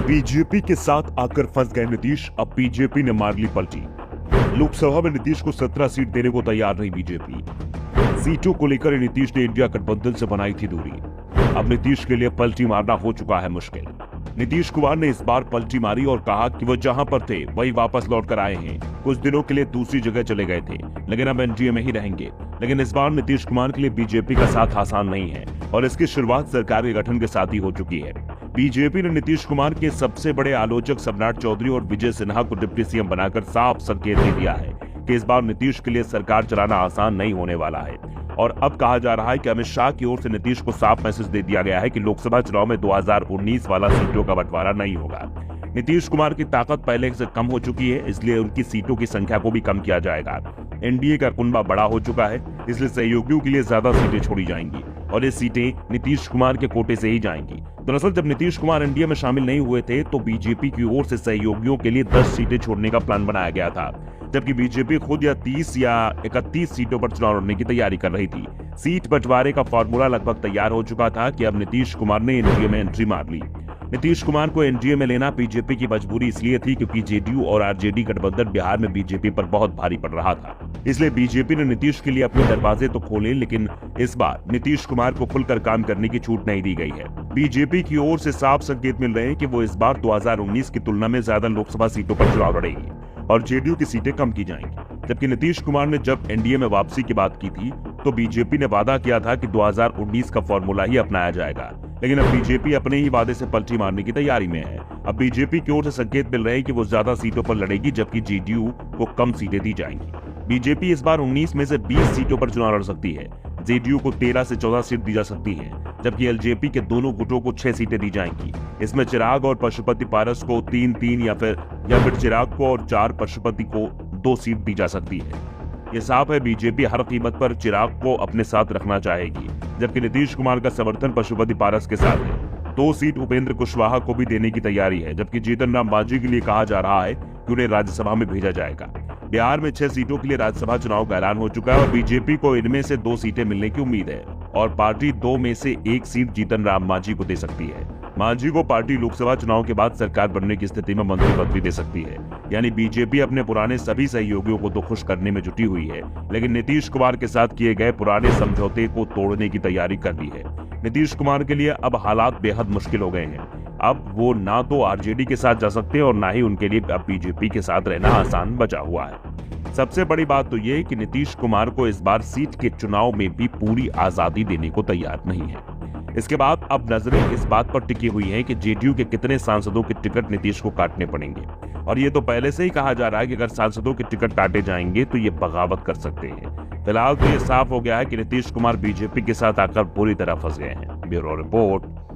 BJP के साथ आकर फंस गए नीतीश, अब बीजेपी ने मार ली पलटी। लोकसभा में नीतीश को 17 सीट देने को तैयार नहीं बीजेपी। सीटों को लेकर नीतीश ने इंडिया गठबंधन से बनाई थी दूरी। अब नीतीश के लिए पलटी मारना हो चुका है मुश्किल। नीतीश कुमार ने इस बार पलटी मारी और कहा कि वो जहां पर थे वही वापस लौट कर आए हैं। कुछ दिनों के लिए दूसरी जगह चले गए थे, लेकिन अब एनडीए में ही रहेंगे। लेकिन इस बार नीतीश कुमार के लिए बीजेपी का साथ आसान नहीं है और इसकी शुरुआत सरकार के गठन के साथ ही हो चुकी है। बीजेपी ने नीतीश कुमार के सबसे बड़े आलोचक सम्राट चौधरी और विजय सिन्हा को डिप्टी सीएम बनाकर साफ संकेत दे दिया है कि इस बार नीतीश के लिए सरकार चलाना आसान नहीं होने वाला है। और अब कहा जा रहा है कि अमित शाह की ओर से नीतीश को साफ मैसेज दे दिया गया है कि लोकसभा चुनाव में 2019 वाला सीटों का बंटवारा नहीं होगा। नीतीश कुमार की ताकत पहले से कम हो चुकी है, इसलिए उनकी सीटों की संख्या को भी कम किया जाएगा। एनडीए का कुनबा बड़ा हो चुका है, इसलिए सहयोगियों के लिए ज्यादा सीटें छोड़ी जाएंगी और ये सीटें नीतीश कुमार के कोटे से ही जाएंगी। दरअसल जब नीतीश कुमार एनडीए में शामिल नहीं हुए थे तो बीजेपी की ओर से सहयोगियों के लिए 10 सीटें छोड़ने का प्लान बनाया गया था, जबकि बीजेपी खुद या 30 या 31 सीटों पर चुनाव लड़ने की तैयारी कर रही थी। सीट बंटवारे का फॉर्मूला लगभग तैयार हो चुका था कि अब नीतीश कुमार ने एनडीए में एंट्री मार ली। नीतीश कुमार को एनडीए में लेना बीजेपी की मजबूरी इसलिए थी क्योंकि जेडीयू और आरजेडी गठबंधन बिहार में बीजेपी पर बहुत भारी पड़ रहा था। इसलिए बीजेपी ने नीतीश के लिए अपने दरवाजे तो खोले, लेकिन इस बार नीतीश कुमार को खुलकर काम करने की छूट नहीं दी गई है। बीजेपी की ओर से साफ संकेत मिल रहे हैं कि वो इस बार 2019 की तुलना में ज्यादा लोकसभा सीटों पर चुनाव लड़ेगी और जेडीयू की सीटें कम की जाएंगी। जबकि नीतीश कुमार ने जब एनडीए में वापसी की बात की थी तो बीजेपी ने वादा किया था कि 2019 का फॉर्मूला ही अपनाया जाएगा, लेकिन अब बीजेपी अपने ही वादे से पलटी मारने की तैयारी में है। अब बीजेपी की ओर से संकेत मिल रहे हैं कि वो ज्यादा सीटों पर लड़ेगी, जबकि जेडीयू को कम सीटें दी जाएंगी। बीजेपी इस बार 19 में से 20 सीटों पर चुनाव लड़ सकती है। जेडीयू को 13 से 14 सीट दी जा सकती है, जबकि एलजेपी के दोनों गुटों को 6 सीटें दी जाएंगी। इसमें चिराग और पशुपति पारस को 3-3 या फिर चिराग को और 4 पशुपति को 2 सीट दी जा सकती है। ये साफ है बीजेपी हर कीमत पर चिराग को अपने साथ रखना चाहेगी, जबकि नीतीश कुमार का समर्थन पशुपति पारस के साथ है। 2 सीट उपेंद्र कुशवाहा को भी देने की तैयारी है, जबकि जीतन राम मांझी के लिए कहा जा रहा है कि उन्हें राज्यसभा में भेजा जाएगा। बिहार में 6 सीटों के लिए राज्यसभा चुनाव का ऐलान हो चुका है और बीजेपी को इनमें से 2 सीटें मिलने की उम्मीद है और पार्टी 2 में से 1 सीट जीतन राम मांझी को दे सकती है। मांझी को पार्टी लोकसभा चुनाव के बाद सरकार बनने की स्थिति में मंत्री पद भी दे सकती है। यानी बीजेपी अपने पुराने सभी सहयोगियों को तो खुश करने में जुटी हुई है, लेकिन नीतीश कुमार के साथ किए गए पुराने समझौते को तोड़ने की तैयारी कर ली है। नीतीश कुमार के लिए अब हालात बेहद मुश्किल हो गए हैं। अब वो ना तो आरजेडी के साथ जा सकते और ना ही उनके लिए अब बीजेपी के साथ रहना आसान बचा हुआ है। सबसे बड़ी बात तो ये कि नीतीश कुमार को इस बार सीट के चुनाव में भी पूरी आजादी देने को तैयार नहीं है। इसके बाद अब नजरें इस बात पर टिकी हुई हैं कि जेडीयू के कितने सांसदों के टिकट नीतीश को काटने पड़ेंगे और ये तो पहले से ही कहा जा रहा है कि अगर सांसदों के टिकट काटे जाएंगे तो ये बगावत कर सकते हैं। फिलहाल तो ये साफ हो गया है कि नीतीश कुमार बीजेपी के साथ आकर पूरी तरह फंस गए हैं। Bureau report.